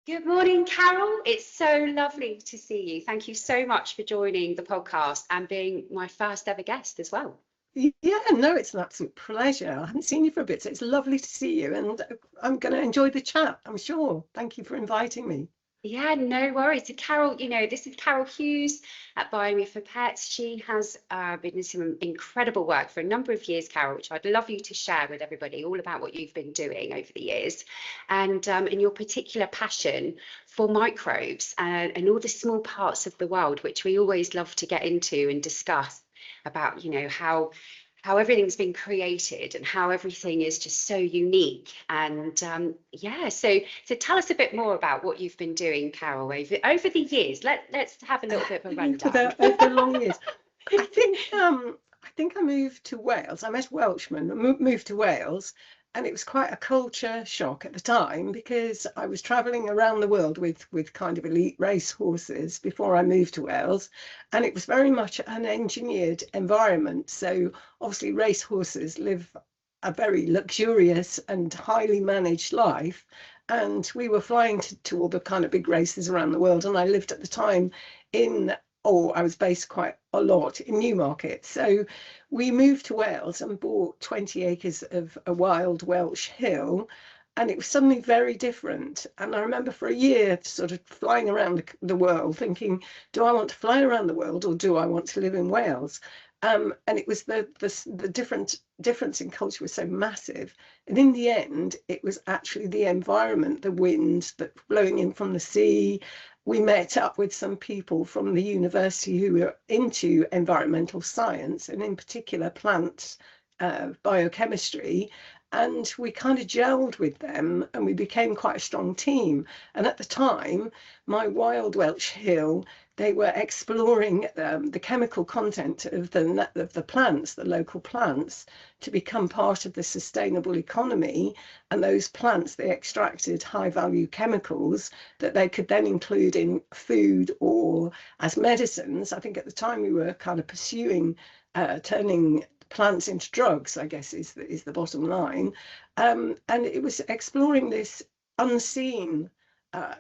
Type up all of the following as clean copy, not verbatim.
Good morning, Carol. It's so lovely to see you. Thank you so much for joining the podcast and being my first ever guest as well. Yeah, no, it's an absolute pleasure. I haven't seen you for a bit, so it's lovely to see you, and I'm going to enjoy the chat, I'm sure. Thank you for inviting me. Yeah, no worries. So Carol, this is Carol Hughes at Biome for Pets. She has been doing some incredible work for a number of years, Carol, which I'd love you to share with everybody, all about what you've been doing over the years and your particular passion for microbes and all the small parts of the world, which we always love to get into and discuss about, how everything's been created and how everything is just so unique. And yeah, so tell us a bit more about what you've been doing, Carol, over the years. Let's have a little bit of a rundown. Over the long years. I think I moved to Wales. I'm a Welshman. I moved to Wales, and it was quite a culture shock at the time because I was travelling around the world with kind of elite race horses before I moved to Wales, and it was very much an engineered environment. So obviously, race horses live a very luxurious and highly managed life. And we were flying to all the kind of big races around the world. And I lived at the time I was based quite a lot in Newmarket. So we moved to Wales and bought 20 acres of a wild Welsh hill. And it was suddenly very different. And I remember for a year sort of flying around the world thinking, do I want to fly around the world or do I want to live in Wales? And it was the difference in culture was so massive. And in the end, it was actually the environment, the wind that blowing in from the sea. We met up with some people from the university who were into environmental science and in particular plant biochemistry. And we kind of gelled with them and we became quite a strong team. And at the time, my wild Welsh hill, they were exploring the chemical content of the plants, the local plants, to become part of the sustainable economy. And those plants, they extracted high value chemicals that they could then include in food or as medicines. I think at the time we were kind of pursuing turning plants into drugs, I guess is the bottom line. And it was exploring this unseen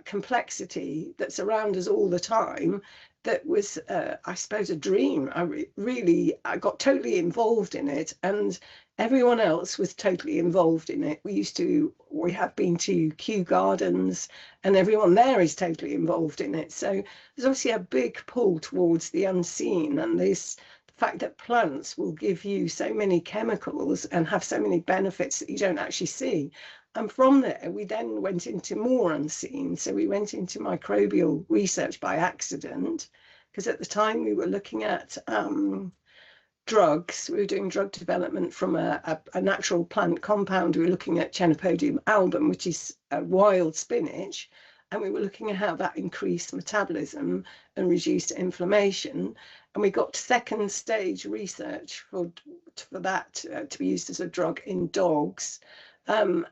complexity that's around us all the time that was, I suppose, a dream. I got totally involved in it, and everyone else was totally involved in it. We have been to Kew Gardens, and everyone there is totally involved in it. So there's obviously a big pull towards the unseen, and this fact that plants will give you so many chemicals and have so many benefits that you don't actually see. And from there, we then went into more unseen. So we went into microbial research by accident, because at the time we were looking at drugs. We were doing drug development from a natural plant compound. We were looking at Chenopodium album, which is a wild spinach. And we were looking at how that increased metabolism and reduced inflammation. And we got second stage research for that to be used as a drug in dogs. And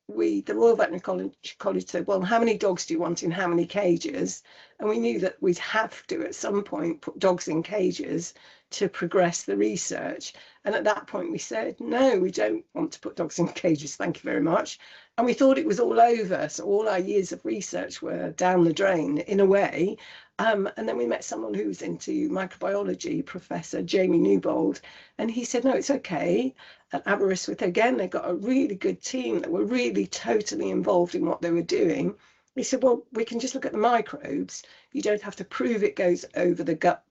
the Royal Veterinary College said, well, how many dogs do you want in how many cages? And we knew that we'd have to, at some point, put dogs in cages to progress the research. And at that point, we said, no, we don't want to put dogs in cages, thank you very much. And we thought it was all over. So all our years of research were down the drain, in a way. And then we met someone who was into microbiology, Professor Jamie Newbold, and he said, no, it's okay. At Aberystwyth, again, they got a really good team that were really totally involved in what they were doing. He said, well, we can just look at the microbes. You don't have to prove it goes over the gut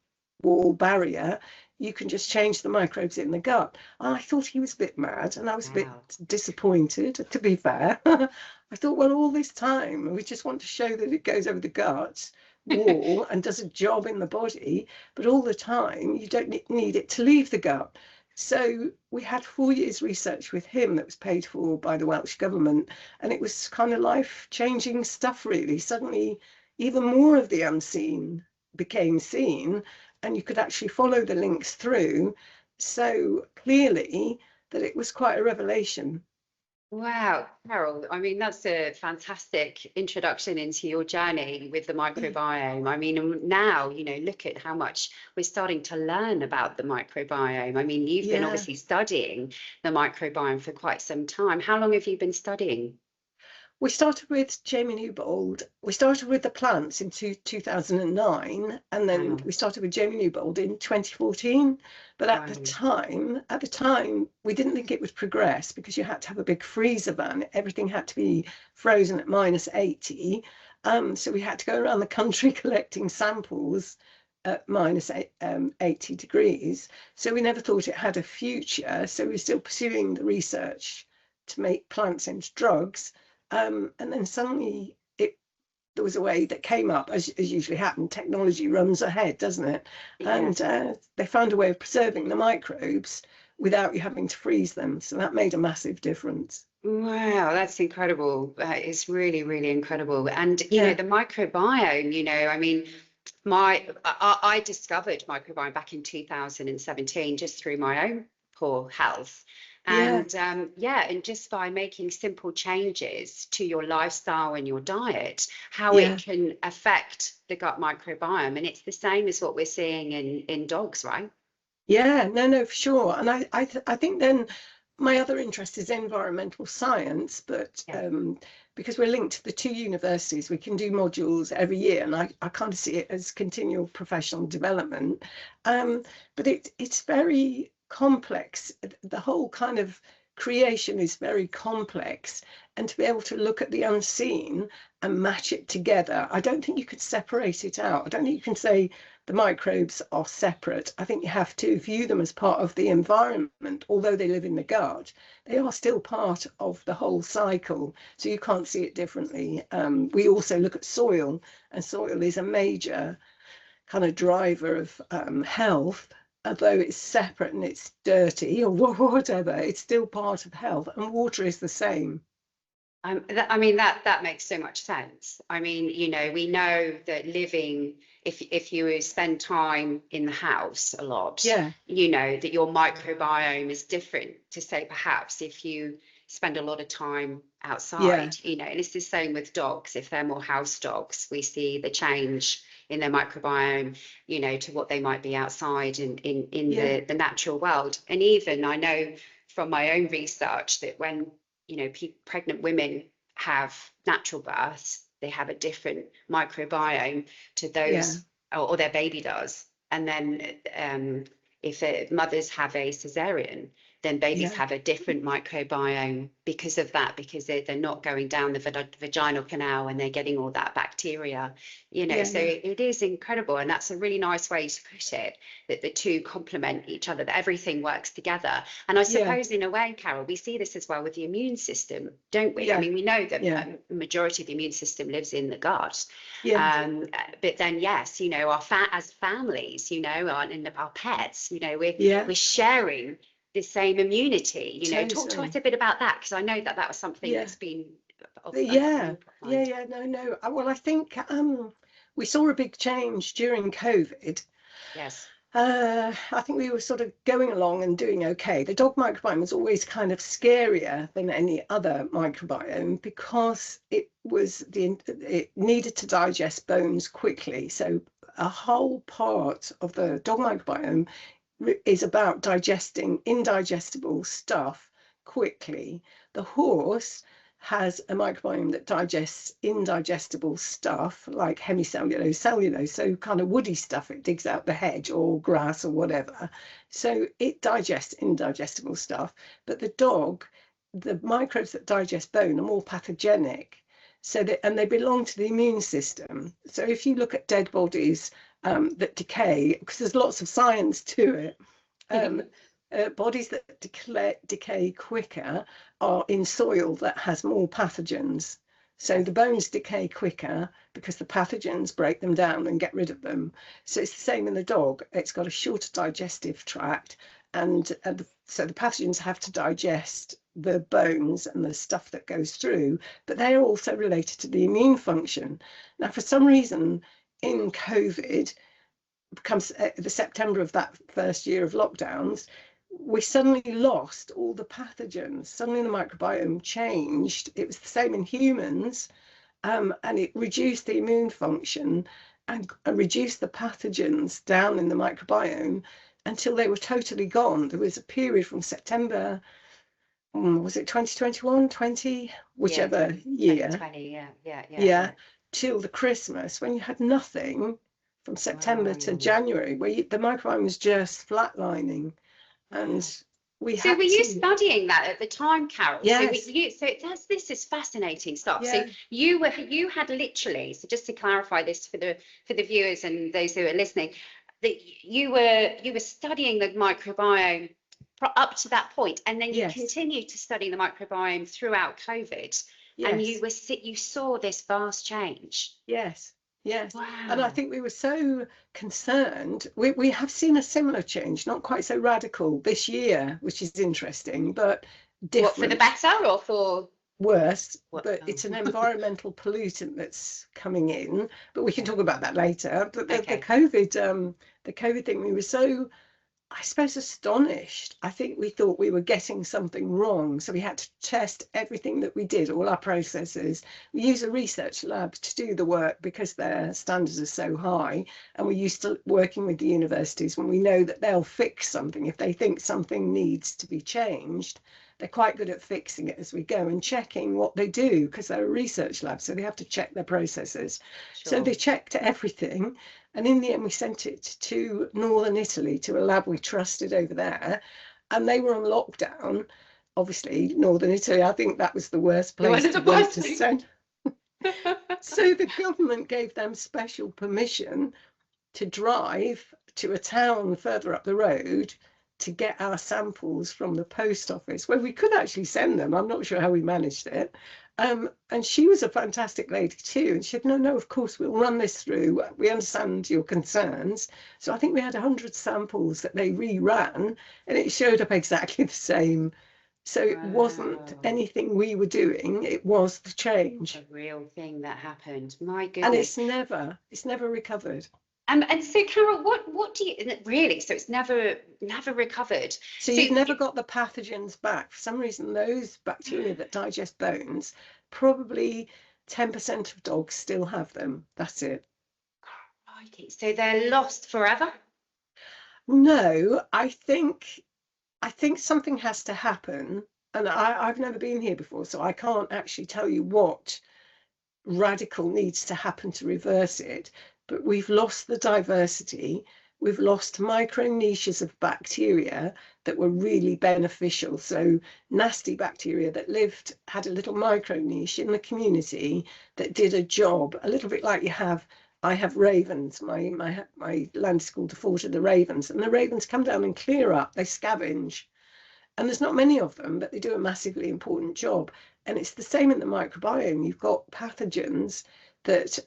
wall barrier. You can just change the microbes in the gut. And I thought he was a bit mad, and I was a bit disappointed, to be fair. I thought, well, all this time, we just want to show that it goes over the gut wall and does a job in the body, but all the time you don't need it to leave the gut. So we had 4 years research with him that was paid for by the Welsh government, and it was kind of life-changing stuff, really. Suddenly even more of the unseen became seen, and you could actually follow the links through so clearly that it was quite a revelation. Wow, Carol, I mean, that's a fantastic introduction into your journey with the microbiome. I mean, and now, look at how much we're starting to learn about the microbiome. I mean, you've been obviously studying the microbiome for quite some time. How long have you been studying? We started with Jamie Newbold. We started with the plants in 2009, and then Wow. we started with Jamie Newbold in 2014. But at Wow. the time, we didn't think it would progress because you had to have a big freezer van. Everything had to be frozen at -80. So we had to go around the country collecting samples at -80 degrees. So we never thought it had a future. So we're still pursuing the research to make plants into drugs. And then suddenly there was a way that came up, as usually happened. Technology runs ahead, doesn't it? And Yes. they found a way of preserving the microbes without you having to freeze them. So that made a massive difference. Wow, that's incredible. That is really, really incredible. And Yeah, the microbiome, I mean, I discovered microbiome back in 2017 just through my own poor health. yeah, And yeah, and just by making simple changes to your lifestyle and your diet, how it yeah, can affect the gut microbiome. And it's the same as what we're seeing in dogs, right? yeah. No, no, for sure. And I think then my other interest is environmental science, but Yeah. because we're linked to the two universities, we can do modules every year, and I kind of see it as continual professional development. Um, but it's very complex. The whole kind of creation is very complex, and to be able to look at the unseen and match it together, I don't think you could separate it out. I don't think you can say the microbes are separate. I think you have to view them as part of the environment, although they live in the gut. They are still part of the whole cycle, so you can't see it differently. We also look at soil, and soil is a major kind of driver of health. Although it's separate and it's dirty or whatever, it's still part of health, and water is the same. I mean that makes so much sense. I mean, we know that living, if you spend time in the house a lot, Yeah, that your microbiome is different to say perhaps if you spend a lot of time yeah, outside, and it's the same with dogs. If they're more house dogs, we see the change in their microbiome, to what they might be outside in yeah, the natural world. And even I know from my own research that when pregnant women have natural births, they have a different microbiome to yeah, those, or their baby does. And then if mothers have a cesarean, then babies yeah, have a different microbiome because of that, because they're not going down the vaginal canal and they're getting all that bacteria, yeah, So yeah, it is incredible. And that's a really nice way to put it, that the two complement each other, that everything works together. And I yeah, suppose in a way, Carol, we see this as well with the immune system, don't we? I yeah, mean, we know that yeah, the majority of the immune system lives in the gut. yeah, But then, yes, as families, and our pets, yeah, we're sharing the same immunity. Talk to us totally. a bit about that, because I know that that was something Yeah. that's been of Yeah, yeah, mind. yeah, no, no. Well, I think we saw a big change during COVID. Yes. I think we were sort of going along and doing okay. The dog microbiome was always kind of scarier than any other microbiome because it needed to digest bones quickly. So a whole part of the dog microbiome is about digesting indigestible stuff quickly. The horse has a microbiome that digests indigestible stuff like hemicellulose, cellulose, so kind of woody stuff it digs out the hedge or grass or whatever. So it digests indigestible stuff. But the dog, the microbes that digest bone are more pathogenic. And they belong to the immune system. So if you look at dead bodies that decay, because there's lots of science to it, um, bodies that decay quicker are in soil that has more pathogens. So Yes. the bones decay quicker because the pathogens break them down and get rid of them. So it's the same in the dog. It's got a shorter digestive tract, and so the pathogens have to digest the bones and the stuff that goes through, but they're also related to the immune function. Now, for some reason, in COVID, comes the September of that first year of lockdowns, we suddenly lost all the pathogens. Suddenly the microbiome changed. It was the same in humans, and it reduced the immune function and reduced the pathogens down in the microbiome until they were totally gone. There was a period from September, was it 2021, 20, Yeah, whichever year, 2020. yeah, till the Christmas, when you had nothing from September to Wow. January, where the microbiome was just flatlining, Wow. and we So had were you to, studying that at the time, Carol? yes, This is fascinating stuff. So yeah, you had literally, so just to clarify this for the viewers and those who are listening, that you were studying the microbiome up to that point, and then you yes, continued to study the microbiome throughout COVID, and yes. you saw this vast change. Yes, yes. And I Wow. think we were so concerned. We have seen a similar change, not quite so radical this year, which is interesting, but What, for the different, better or for worse. what? But it's an environmental pollutant that's coming in. But we can Okay. talk about that later. But Okay. the COVID thing, we were so, I suppose, astonished. I think we thought we were getting something wrong. So we had to test everything that we did, all our processes. We use a research lab to do the work because their standards are so high. And we're used to working with the universities when we know that they'll fix something. If they think something needs to be changed, they're quite good at fixing it as we go and checking what they do because they're a research lab. So they have to check their processes. So Sure. they checked everything. And in the end, we sent it to Northern Italy, to a lab we trusted over there. And they were on lockdown. Obviously, Northern Italy, I think that was the worst You place wanted to to want bust to me. send. So the government gave them special permission to drive to a town further up the road to get our samples from the post office, where we could actually send them. I'm not sure how we managed it. And she was a fantastic lady too. And she said, no, of course, we'll run this through. We understand your concerns. So I think we had 100 samples that they reran, and it showed up exactly the same. So it wasn't Wow. anything we were doing, it was the A change. real thing that happened. My And goodness. it's never recovered. And so, Carol, what do you really? So it's never recovered. So So you've never got the pathogens back. For some reason, those bacteria that digest bones, probably 10% of dogs still have them. That's it. crikey, so they're lost forever. No, I think something has to happen. And I've never been here before, so I can't actually tell you what radical needs to happen to reverse it. But we've lost the diversity. We've lost micro niches of bacteria that were really beneficial. So nasty bacteria that had a little micro niche in the community that did a job, a little bit like I have ravens. My land is called the Fort of the Ravens, and the ravens come down and clear up. They scavenge, and there's not many of them, but they do a massively important job. And it's the same in the microbiome. You've got pathogens that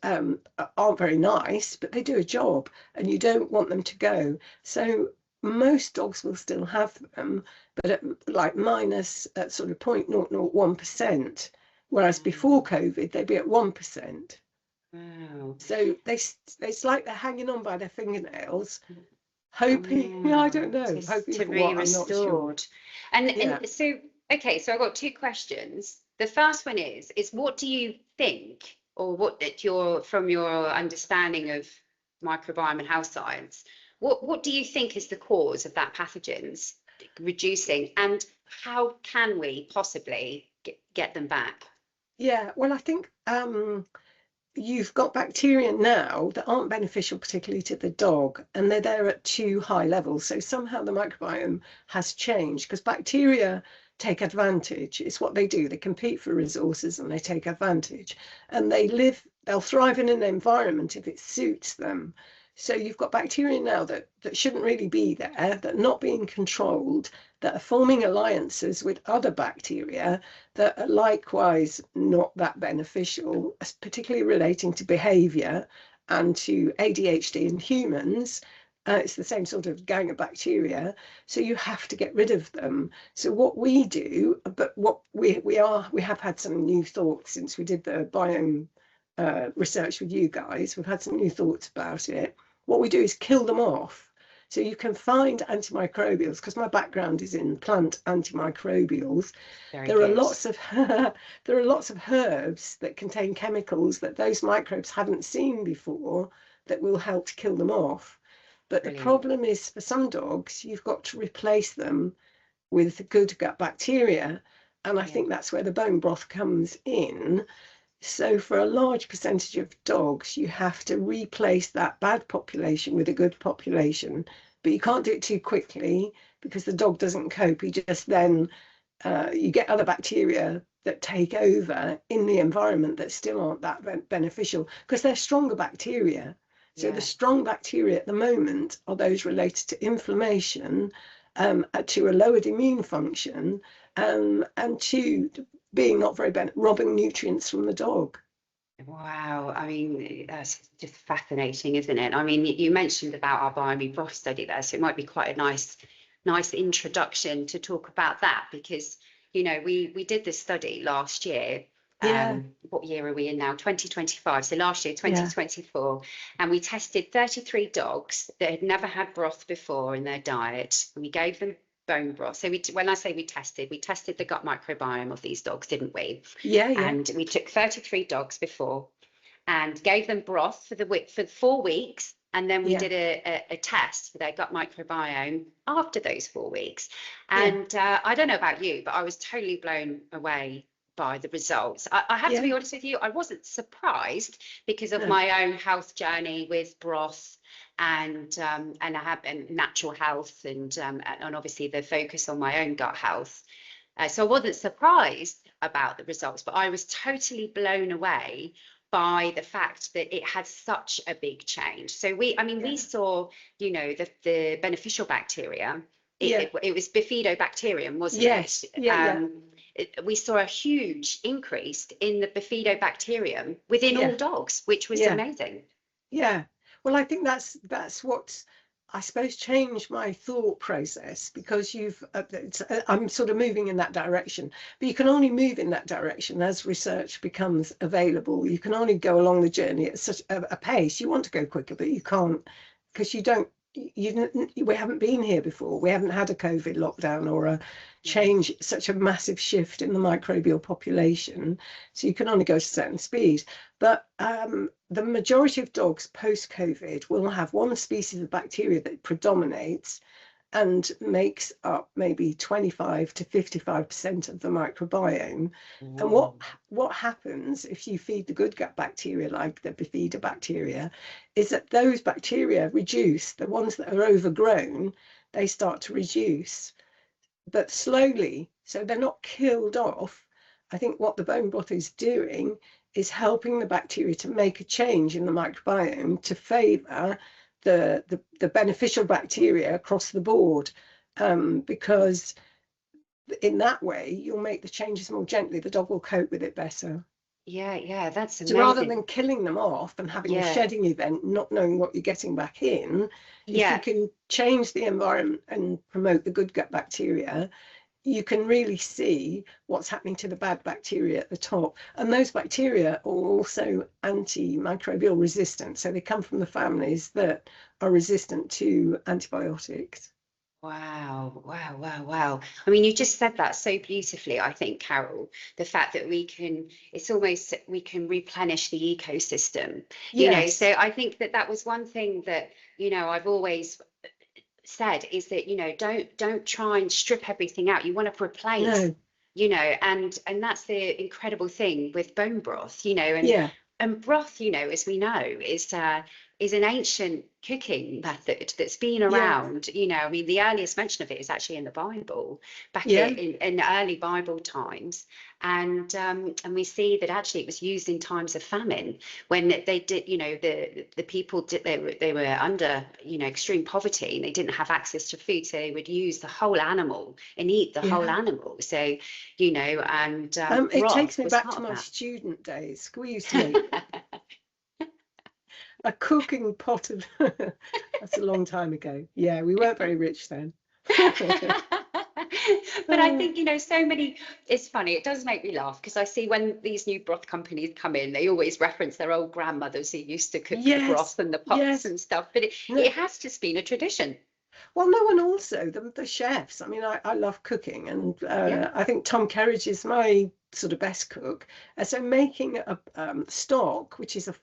aren't very nice, but they do a job, and you don't want them to go. So most dogs will still have them, but at like minus at sort of 0.001%, whereas before COVID they'd be at 1%. Wow. So it's like they're hanging on by their fingernails, hoping, I Wow. don't know, hoping To for be what, I'm not sure. restored. And Yeah. and so okay, so I've got two questions. The first one is what do you think, or what that your from your understanding of microbiome and health science, what do you think is the cause of that pathogens reducing, and how can we possibly get them back? Yeah, well, I think you've got bacteria now that aren't beneficial, particularly to the dog, and they're there at too high levels. So somehow the microbiome has changed because bacteria take advantage. It's what they do. They compete for resources and they take advantage. And they'll thrive in an environment if it suits them. So you've got bacteria now that shouldn't really be there, that are not being controlled, that are forming alliances with other bacteria that are likewise not that beneficial, particularly relating to behavior and to ADHD in humans. It's the same sort of gang of bacteria, so you have to get rid of them. So what we do, but what we have had some new thoughts since we did the biome research with you guys. We've had some new thoughts about it. What we do is kill them off. So you can find antimicrobials, because my background is in plant antimicrobials. Very There are good. lots of there are lots of herbs that contain chemicals that those microbes haven't seen before that will help to kill them off. But the Brilliant. problem is, for some dogs, you've got to replace them with good gut bacteria. And I think that's where the bone broth comes in. So for a large percentage of dogs, you have to replace that bad population with a good population, but you can't do it too quickly because the dog doesn't cope. He just then, you get other bacteria that take over in the environment that still aren't that beneficial because they're stronger bacteria. So the strong bacteria at the moment are those related to inflammation, to a lowered immune function, and to being not very robbing nutrients from the dog. Wow, I mean, that's just fascinating, isn't it? I mean, you mentioned about our Biome Broth study there, so it might be quite a nice introduction to talk about that because, you know, we did this study last year. Yeah, What year are we in now? 2025. So last year, yeah, 2024, and we tested 33 dogs that had never had broth before in their diet. And we gave them bone broth. So when I say we tested the gut microbiome of these dogs, didn't we? yeah, yeah, And we took 33 dogs before and gave them broth for 4 weeks. And then we yeah, did a test for their gut microbiome after those 4 weeks. yeah, And I don't know about you, but I was totally blown away by the results. I have to yeah, be honest with you, I wasn't surprised because of no, my own health journey with broth and I have natural health and obviously the focus on my own gut health. So I wasn't surprised about the results, but I was totally blown away by the fact that it had such a big change. So we yeah, saw, you know, the beneficial bacteria. yeah, It was bifidobacterium, wasn't yes, it? yeah, yeah, We saw a huge increase in the bifidobacterium within yeah, all dogs, which was yeah, amazing. yeah. Well, I think that's what I suppose changed my thought process because I'm sort of moving in that direction, but you can only move in that direction as research becomes available. You can only go along the journey at such a pace. You want to go quicker, but you can't because you don't. We haven't been here before. We haven't had a COVID lockdown or a change, such a massive shift in the microbial population. So you can only go to a certain speed. But the majority of dogs post-COVID will have one species of bacteria that predominates and makes up maybe 25 to 55% of the microbiome. And Mm. what happens if you feed the good gut bacteria, like the bifidobacteria, is that those bacteria reduce. The ones that are overgrown, they start to reduce, but slowly. So they're not killed off. I think what the bone broth is doing is helping the bacteria to make a change in the microbiome to favour the beneficial bacteria across the board, because in that way you'll make the changes more gently. The dog will cope with it better. Yeah, that's So rather than amazing. killing them off and having a Yeah, shedding event, not knowing what you're getting back in, if you yeah. can change the environment and promote the good gut bacteria, you can really see what's happening to the bad bacteria at the top. And those bacteria are also antimicrobial resistant. So they come from the families that are resistant to antibiotics. Wow. I mean, you just said that so beautifully, I think, Carol, the fact that it's almost, we can replenish the ecosystem, you know. Yes. So I think that was one thing that, you know, I've always said is that, you know, don't try and strip everything out. You want to replace, No. you know, and that's the incredible thing with bone broth, you know, Yeah. and broth, you know, as we know, is an ancient cooking method that's been Yeah. around. You know, I mean, the earliest mention of it is actually in the Bible, back Yeah. in early Bible times, and we see that actually it was used in times of famine when they did, you know, the people did, they were under, you know, extreme poverty and they didn't have access to food, so they would use the whole animal and eat the whole Yeah. animal. So, you know, and It takes broth me was back part to of my that. student days. We used to make a cooking pot of that's a long time ago. Yeah, we weren't very rich then. But I think, you know, so many, it's funny, it does make me laugh because I see when these new broth companies come in, they always reference their old grandmothers who used to cook the Yes, broth and the pots yes. and stuff, but No, it has just been a tradition. well, no, and also the chefs. I mean, I love cooking, and Yeah. I think Tom Kerridge is my sort of best cook. So making a stock, which is a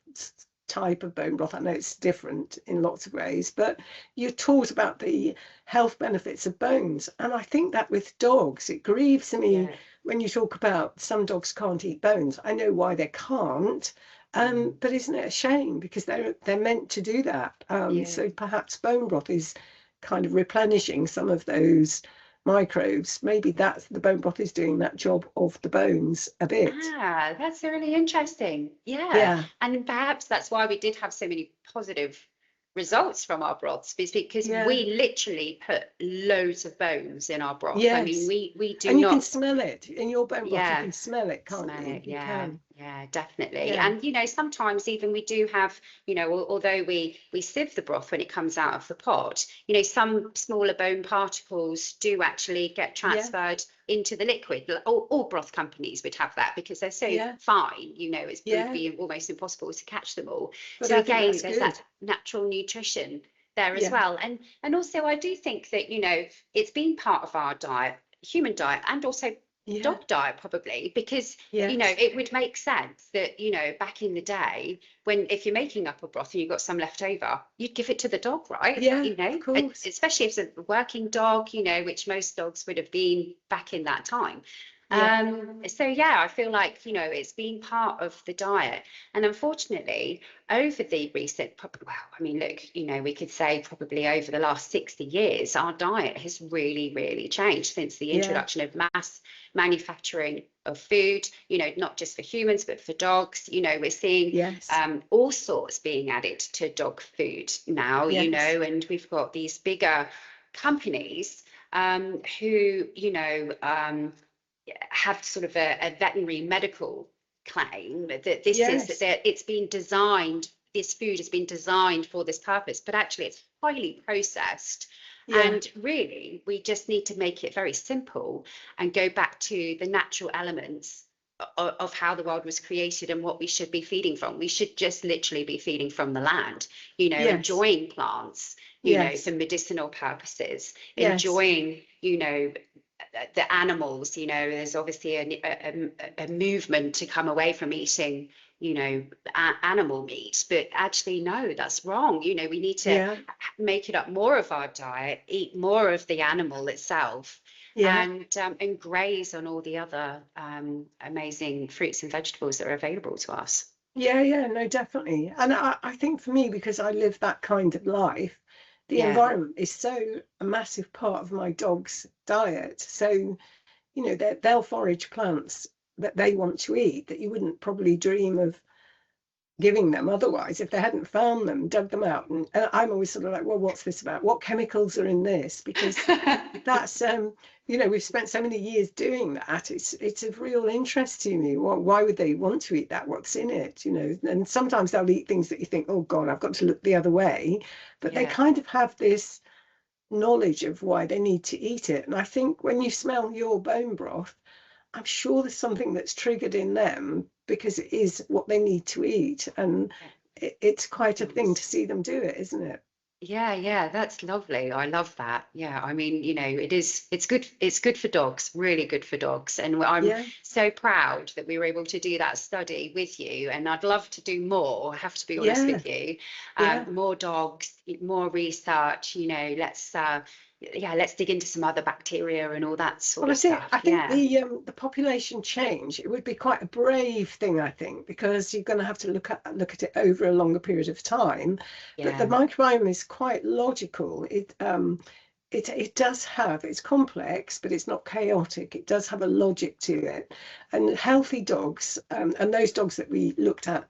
type of bone broth, I know it's different in lots of ways, but you're taught about the health benefits of bones, and I think that with dogs, it grieves me Yeah. when you talk about some dogs can't eat bones, I know why they can't. But isn't it a shame, because they're meant to do that? Yeah. So perhaps bone broth is kind of replenishing some of those microbes. Maybe that's the bone broth is doing that job of the bones a bit. Ah, that's really interesting. Yeah. Yeah. And perhaps that's why we did have so many positive results from our broths, is because Yeah. we literally put loads of bones in our broth. I mean, Yes. we do And you can not. smell it in your bone broth. You Yeah. can smell it, can't Smell you? it, You yeah, can. yeah, definitely. Yeah. And sometimes even we do have, although we sieve the broth when it comes out of the pot, some smaller bone particles do actually get Yeah. transferred into the liquid. All broth companies would have that because they're so Yeah. fine, it would Yeah. be almost impossible to catch them all. But So I think again, that's there's that good. natural nutrition there as Yeah. well. And also I do think that, it's been part of our diet, human diet, and also Yeah. dog diet probably, because Yes. it would make sense that back in the day, when if you're making up a broth and you've got some left over, you'd give it to the dog, right? Yeah. Of course. Especially if it's a working dog, which most dogs would have been back in that time. Yeah. So yeah, I feel like it's been part of the diet, and unfortunately over the recent, well, I mean, look, we could say probably over the last 60 years our diet has really, really changed since the Yeah. introduction of mass manufacturing of food, not just for humans, but for dogs. We're seeing Yes. all sorts being added to dog food now, Yes. and we've got these bigger companies who, have sort of a veterinary medical claim that this is Yes. that it's been designed, this food has been designed for this purpose, but actually it's highly processed. Yeah. And really, we just need to make it very simple and go back to the natural elements of how the world was created and what we should be feeding from. We should just literally be feeding from the land, Yes. enjoying plants, for Yes. medicinal purposes, Yes. enjoying, the animals. There's obviously a movement to come away from eating, animal meat, but actually, no, that's wrong. We need to Yeah. make it up more of our diet, eat more of the animal itself, Yeah. and graze on all the other amazing fruits and vegetables that are available to us. Yeah. Yeah. No, definitely. And I think for me, because I live that kind of life, the Yeah, environment is so a massive part of my dog's diet. So, they'll forage plants that they want to eat that you wouldn't probably dream of giving them otherwise if they hadn't found them, dug them out. And I'm always sort of like, well, what's this about? What chemicals are in this? Because that's we've spent so many years doing that. It's of real interest to me. Why would they want to eat that? What's in it? And sometimes they'll eat things that you think, oh God, I've got to look the other way. But they yeah. kind of have this knowledge of why they need to eat it. And I think when you smell your bone broth, I'm sure there's something that's triggered in them because it is what they need to eat. And it's quite a thing to see them do it, isn't it? Yeah, yeah, that's lovely. I love that. Yeah, I mean, it's good for dogs, really good for dogs. And I'm Yeah, so proud that we were able to do that study with you. And I'd love to do more, I have to be honest yeah, with you. yeah. More dogs, more research, let's dig into some other bacteria and all that sort Well, of that's it. stuff. I think Yeah, the population change, it would be quite a brave thing, I think, because you're going to have to look at it over a longer period of time. But the yeah, microbiome is quite logical. It does have, it's complex, but it's not chaotic. It does have a logic to it. And healthy dogs, and those dogs that we looked at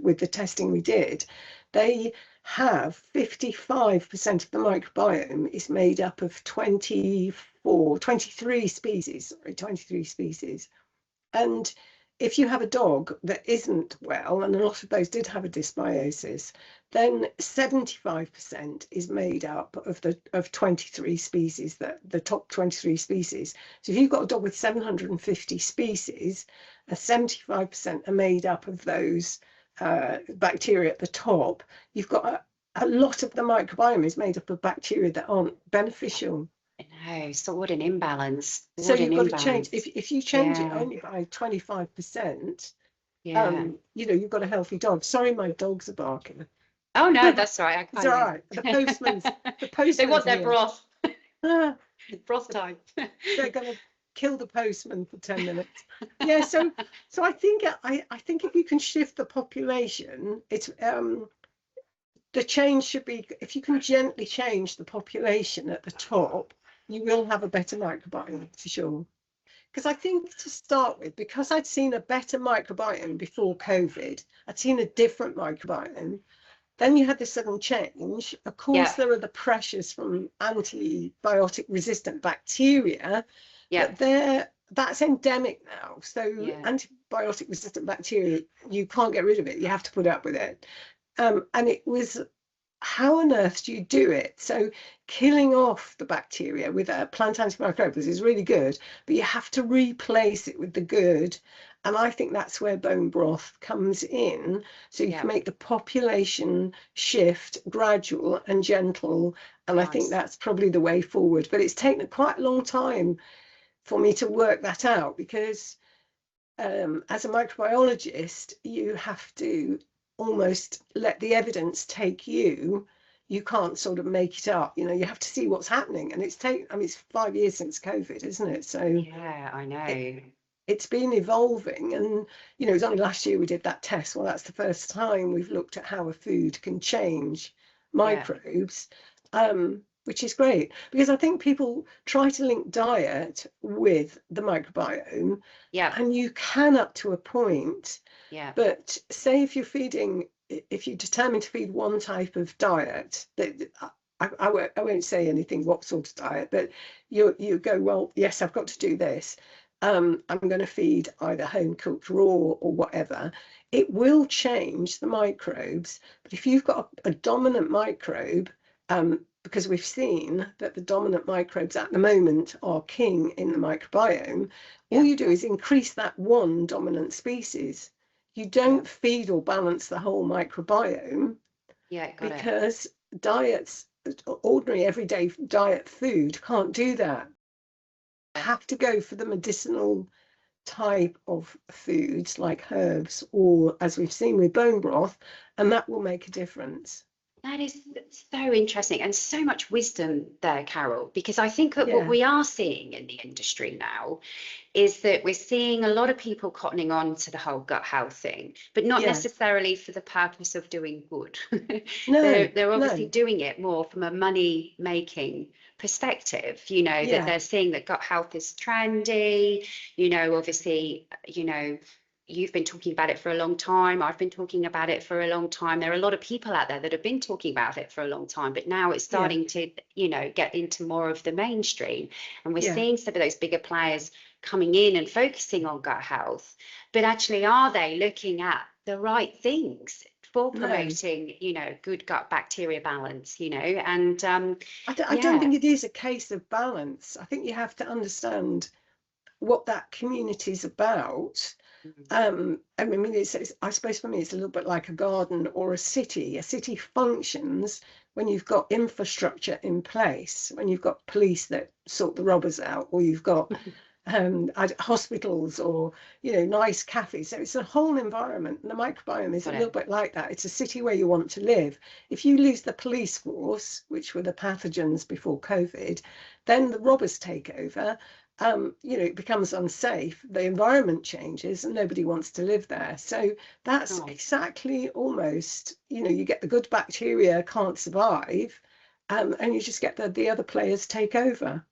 with the testing we did, they have 55% of the microbiome is made up of 23 species, sorry, 23 species. And if you have a dog that isn't well, and a lot of those did have a dysbiosis, then 75% is made up of 23 species, the top 23 species. So if you've got a dog with 750 species, 75% are made up of those bacteria at the top. You've got a lot of the microbiome is made up of bacteria that aren't beneficial. I know. So what an imbalance. So What an you've got to change. imbalance. If you change it Yeah, only by 25%, yeah. you've got a healthy dog. Sorry, my dogs are barking. Oh no, that's all right. I It's all can't right. The postman's the They want postman's their here. broth. Ah, Broth time. they're gonna kill the postman for 10 minutes. Yeah, so I think if you can shift the population, it's the change should be, if you can gently change the population at the top, you will have a better microbiome for sure. Because I think to start with, because I'd seen a better microbiome before COVID, I'd seen a different microbiome. Then you had this sudden change. Of course, Yeah, there are the pressures from antibiotic resistant bacteria, yeah, but that's endemic now. So yeah. antibiotic resistant bacteria, you can't get rid of it. You have to put up with it. And it was, how on earth do you do it? So killing off the bacteria with a plant antimicrobials is really good, but you have to replace it with the good. And I think that's where bone broth comes in. So you Yeah, can make the population shift gradual and gentle. And I think nice. that's probably the way forward. But it's taken quite a long time for me to work that out because as a microbiologist, you have to almost let the evidence take you. You can't sort of make it up. You know, you have to see what's happening. And I mean, it's 5 years since COVID, isn't it? So Yeah, I it, know. it's been evolving. And, you know, it was only last year we did that test. Well, that's the first time we've looked at how a food can change Yeah, microbes, which is great because I think people try to link diet with the microbiome, yeah, and you can up to a point. yeah, But say if you determine to feed one type of diet, that I won't say anything what sort of diet, but you go, well, yes, I've got to do this. I'm going to feed either home cooked raw or whatever. It will change the microbes. But if you've got a dominant microbe, because we've seen that the dominant microbes at the moment are king in the microbiome, all yeah, you do is increase that one dominant species. You yeah, don't feed or balance the whole microbiome yeah, got it. because diets, ordinary everyday diet food can't do that. Yeah. Have to go for the medicinal type of foods like herbs or, as we've seen with bone broth, and that will make a difference. That is so interesting and so much wisdom there, Carol, because I think that what Yeah, we are seeing in the industry now is that we're seeing a lot of people cottoning on to the whole gut health thing, but not yeah, necessarily for the purpose of doing good. no, They're obviously no, doing it more from a money making perspective, you know, that yeah, they're seeing that gut health is trendy, you know, obviously, you know, you've been talking about it for a long time. I've been talking about it for a long time. There are a lot of people out there that have been talking about it for a long time, but now it's yeah, starting to, you know, get into more of the mainstream. And we're yeah, seeing some of those bigger players coming in and focusing on gut health. But actually, are they looking at the right things for no. promoting, you know, good gut bacteria balance, you know? And I don't yeah, think it is a case of balance. I think you have to understand what that community is about. I mean, I suppose for me, it's a little bit like a garden or a city. A city functions when you've got infrastructure in place, when you've got police that sort the robbers out, or you've got hospitals or, you know, nice cafes. So it's a whole environment. And the microbiome is a got little it. bit like that. It's a city where you want to live. If you lose the police force, which were the pathogens before COVID, then the robbers take over. You know, it becomes unsafe, the environment changes and nobody wants to live there. So that's Nice. exactly, almost, you know, you get the good bacteria can't survive, and you just get the other players take over.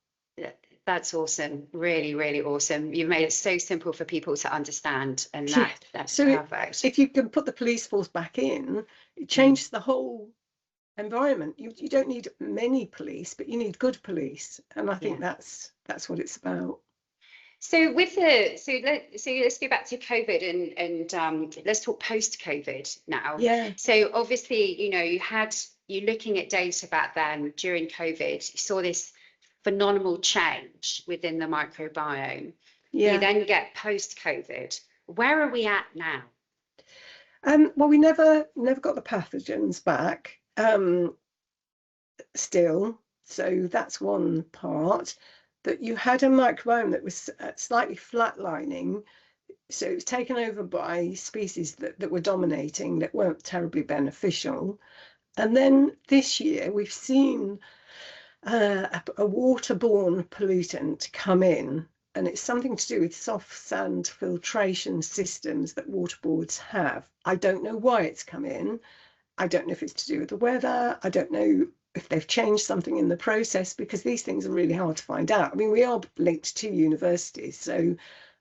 That's awesome. Really, really awesome. You've made it so simple for people to understand, and Yeah. that's So perfect. if you can put the police force back in, it Mm. changes the whole environment. You don't need many police, but you need good police, and I Yeah. think that's what it's about. So with the let's go back to COVID and let's talk post-COVID now. Yeah, So obviously, you know, you're looking at data back then during COVID, you saw this phenomenal change within the microbiome. You yeah. then get post-COVID. Where are we at now? Well, we never got the pathogens back. Still. So that's one part. That you had a microbiome that was slightly flatlining. So it was taken over by species that were dominating, that weren't terribly beneficial. And then this year, we've seen a waterborne pollutant come in. and it's something to do with soft sand filtration systems that water boards have. I don't know why it's come in. I don't know if it's to do with the weather. I don't know if they've changed something in the process, because these things are really hard to find out. I mean, we are linked to universities, so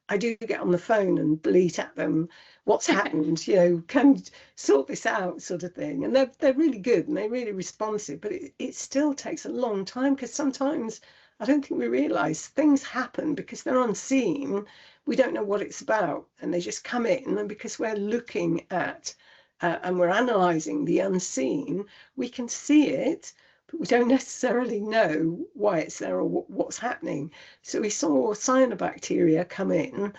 I do get on the phone and bleat at them what's happened, can you sort this out, sort of thing. And they're really good and they're really responsive, but it still takes a long time, because sometimes I don't think we realise things happen because they're unseen. We don't know what it's about, and they just come in, and because we're looking at and we're analysing the unseen, we can see it, but we don't necessarily know why it's there or what's happening. So we saw cyanobacteria come in.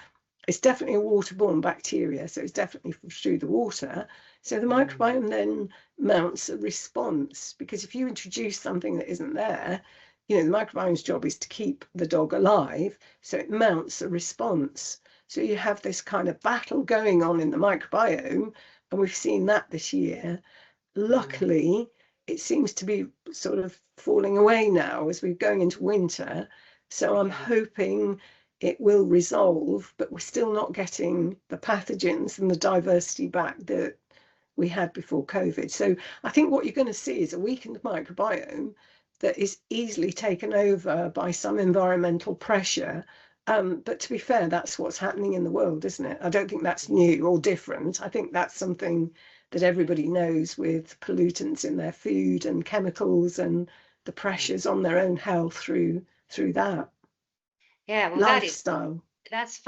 It's definitely a waterborne bacteria, so it's definitely through the water. So the microbiome then mounts a response, because if you introduce something that isn't there, the microbiome's job is to keep the dog alive, so it mounts a response. So you have this kind of battle going on in the microbiome, and we've seen that this year. Luckily, it seems to be sort of falling away now as we're going into winter. So I'm hoping it will resolve, but we're still not getting the pathogens and the diversity back that we had before COVID. So I think what you're going to see is a weakened microbiome that is easily taken over by some environmental pressure. But to be fair, that's what's happening in the world, isn't it? I don't think that's new or different. I think that's something that everybody knows, with pollutants in their food and chemicals and the pressures on their own health through that Yeah, well, lifestyle. that's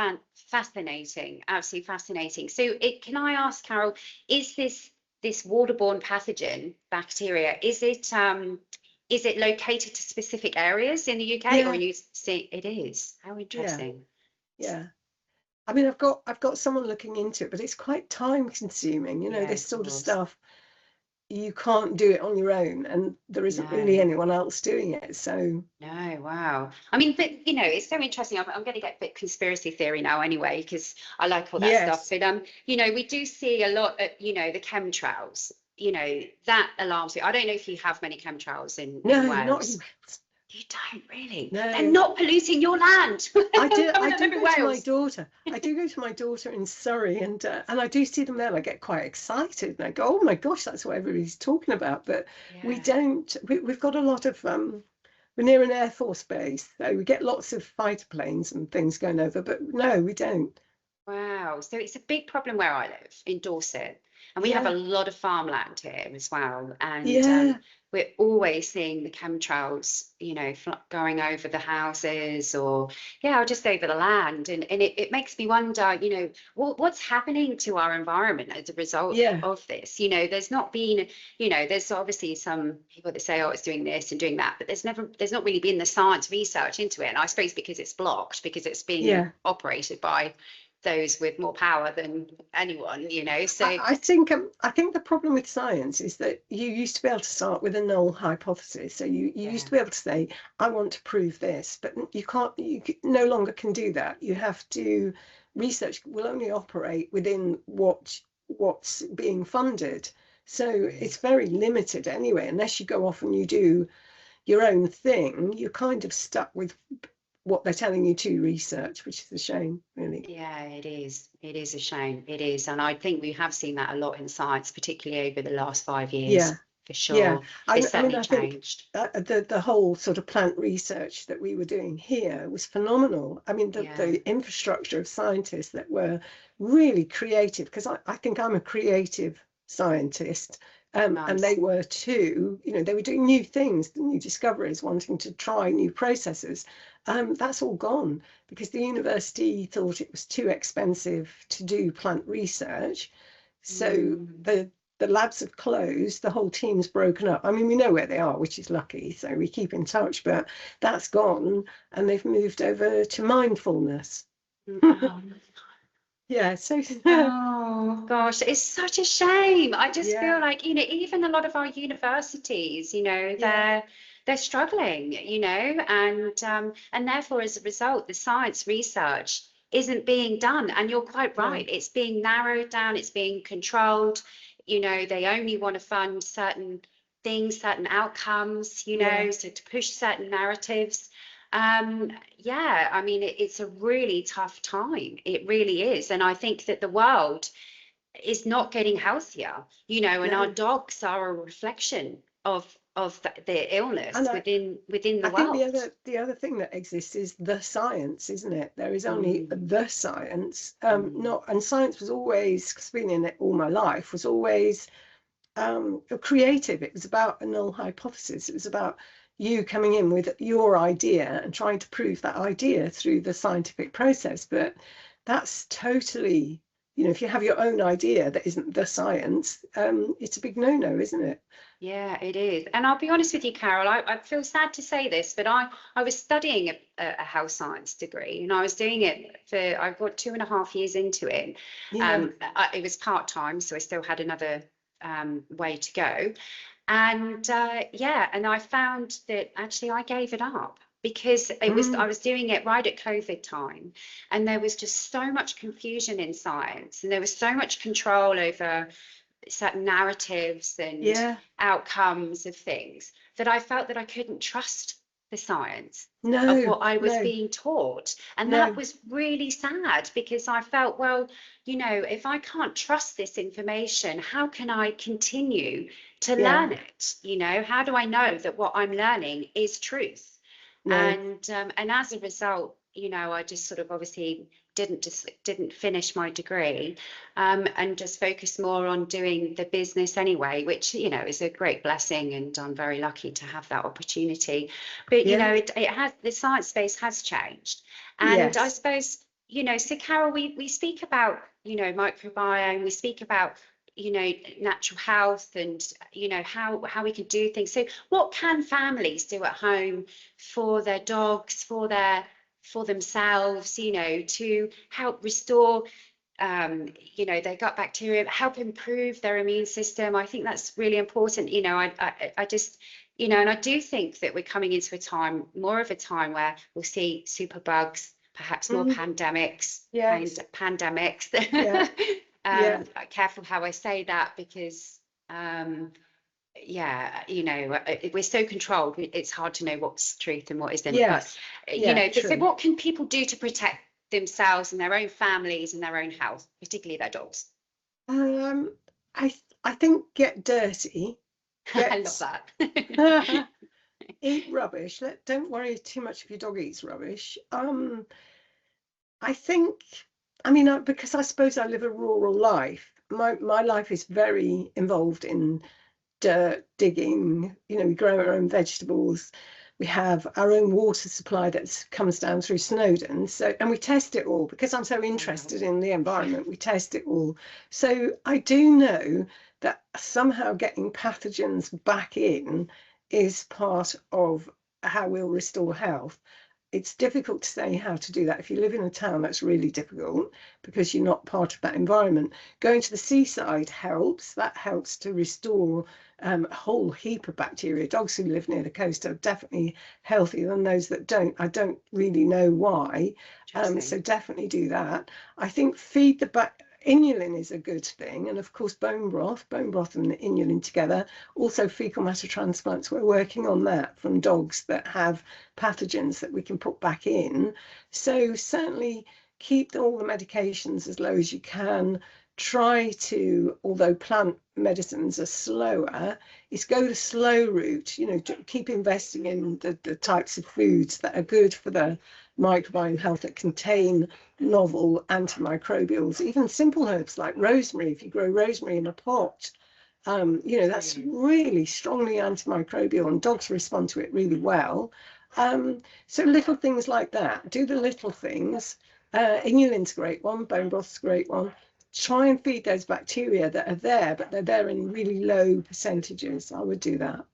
fascinating, absolutely fascinating. So can I ask, Carol, is this waterborne pathogen bacteria, is it located to specific areas in the UK, or Yeah, you see it is? How yeah, interesting. yeah. I mean, I've got someone looking into it, but it's quite time consuming. Yeah, This of sort of course. stuff, you can't do it on your own, and there isn't really No. anyone else doing it. So No, wow. I mean, but it's so interesting. I'm going to get a bit conspiracy theory now anyway, because I like all that stuff. yes, But we do see a lot of, the chemtrails. That alarms me. I don't know if you have many chemtrails in no, not in Wales. Wales. You don't really. They're No, not polluting your land. I do. I I mean, I do live in go to my Wales. daughter. I do go to my daughter in Surrey, and I do see them there. And I get quite excited, and I go, "Oh my gosh, that's what everybody's talking about." But we Yeah. don't. We've got a lot of. We're near an air force base, so we get lots of fighter planes and things going over. But no, we don't. Wow. So it's a big problem where I live in Dorset. And we have a Yeah, lot of farmland here as well. And yeah, we're always seeing the chemtrails, going over the houses, or, yeah, or just over the land. And it makes me wonder, what's happening to our environment as a result yeah, of this? There's not been, there's obviously some people that say, oh, it's doing this and doing that, but there's not really been the science research into it. And I suppose because it's blocked, because it's being yeah. operated by those with more power than anyone, so I think the problem with science is that you used to be able to start with a null hypothesis. So you used yeah. to be able to say, I want to prove this, but you can't, no longer can do that. You have to, research will only operate within what's being funded. So Mm. it's very limited anyway, unless you go off and you do your own thing, you're kind of stuck with what they're telling you to research, which is a shame, really. Yeah, it is. It is a shame. It is. And I think we have seen that a lot in science, particularly over the last 5 years, Yeah. for Yeah, sure. I, It's I mean, certainly I think changed. the whole sort of plant research that we were doing here was phenomenal. I mean, Yeah, the infrastructure of scientists that were really creative, because I think I'm a creative scientist, and they nice. were too. They were doing new things, new discoveries, wanting to try new processes. That's all gone because the university thought it was too expensive to do plant research. So Mm. the labs have closed, the whole team's broken up. I mean, we know where they are, which is lucky, so we keep in touch, but that's gone, and they've moved over to mindfulness. Oh, Yeah, so oh gosh, it's such a shame. I just feel yeah, like, even a lot of our universities, yeah, they're struggling, and therefore as a result, the science research isn't being done. And you're quite no, right, it's being narrowed down, it's being controlled. They only want to fund certain things, certain outcomes, yeah, so to push certain narratives. Yeah, I mean, it's a really tough time. It really is. And I think that the world is not getting healthier, you know, and our No. dogs are a reflection of the illness And within the I think world. the other thing that exists is the science, isn't it? There is only Mm, the science. mm, Not and science was always, 'cause being in it all my life, was always creative. It was about a null hypothesis. It was about you coming in with your idea and trying to prove that idea through the scientific process. But that's totally, you know, if you have your own idea that isn't the science, it's a big no-no, isn't it? yeah, it is. And I'll be honest with you, Carol, I feel sad to say this, but I was studying a health science degree, and I was doing it for, I've got 2.5 years into it. Yeah. It was part-time, so I still had another way to go. And yeah, and I found that actually I gave it up because I Mm, was doing it right at COVID time, and there was just so much confusion in science, and there was so much control over certain narratives and yeah. outcomes of things that I felt that I couldn't trust the science of No, what I was no, being taught. And that no. was really sad because I felt, well, you know, if I can't trust this information, how can I continue to Yeah. learn it? You know, how do I know that what I'm learning is truth? No. And as a result, you know, I just sort of obviously didn't finish my degree, and just focus more on doing the business anyway, which, you know, is a great blessing, and I'm very lucky to have that opportunity. But, you know, Yeah. it has, the science space has changed. And I Yes. suppose, you know, so Carol, we speak about, you know, microbiome, we speak about, you know, natural health and, you know, how we can do things. So what can families do at home for their dogs, for themselves, you know, to help restore you know, their gut bacteria, help improve their immune system? I think that's really important. You know, I just, you know, and I do think that we're coming into a time, more of a time where we'll see superbugs, perhaps more Mm, pandemics, yes. pandemics. Yeah. Yeah. Careful how I say that because, yeah, you know, we're so controlled, it's hard to know what's truth and what isn't. But, Yes. you Yeah. know, so True. what can people do to protect themselves and their own families and their own health, particularly their dogs? Um, I think get dirty, I love get that. eat rubbish. Don't worry too much if your dog eats rubbish. I think, I mean, because I suppose I live a rural life. My life is very involved in dirt digging. You know, we grow our own vegetables. We have our own water supply that comes down through Snowdon. So, and we test it all because I'm so Wow. interested in the environment. We test it all. So I do know that somehow getting pathogens back in is part of how we'll restore health. It's difficult to say how to do that. If you live in a town, that's really difficult because you're not part of that environment. Going to the seaside helps. That helps to restore a whole heap of bacteria. Dogs who live near the coast are definitely healthier than those that don't. I don't really know why. Interesting. So definitely do that. I think feed the back. Inulin is a good thing, and of course bone broth and inulin together. Also fecal matter transplants, we're working on that from dogs that have pathogens that we can put back in. So certainly keep all the medications as low as you can. Try to, although plant medicines are slower, is go the slow route. You know, keep investing in the types of foods that are good for the microbiome health, that contain novel antimicrobials, even simple herbs like rosemary. If you grow rosemary in a pot, you know, that's Mm. really strongly antimicrobial and dogs respond to it really well. So little things like that. Do the little things. Inulin's a great one. Bone broth's a great one. Try and feed those bacteria that are there, but they're there in really low percentages. I would do that.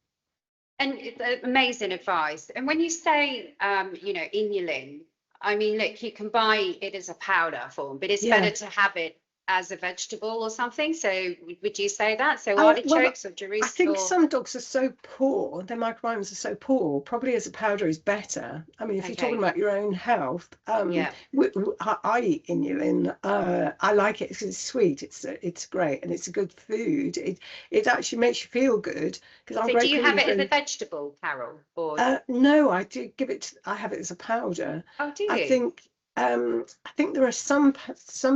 And amazing advice. And when you say, you know, inulin, I mean, look, you can buy it as a powder form, but it's better Yeah. to have it as a vegetable or something. So would you say that? So Well, artichokes or I Jerusalem think or some dogs are so poor, their microbiomes are so poor, probably as a powder is better. I mean, if you're talking okay. about your own health, Yeah. I eat inulin. I like it because it's sweet. It's great and it's a good food. It actually makes you feel good because I'm a So do great you have it as a believer. vegetable, Carol? Or No, I do give it. I have it as a powder. oh, do I you? think. I think there are some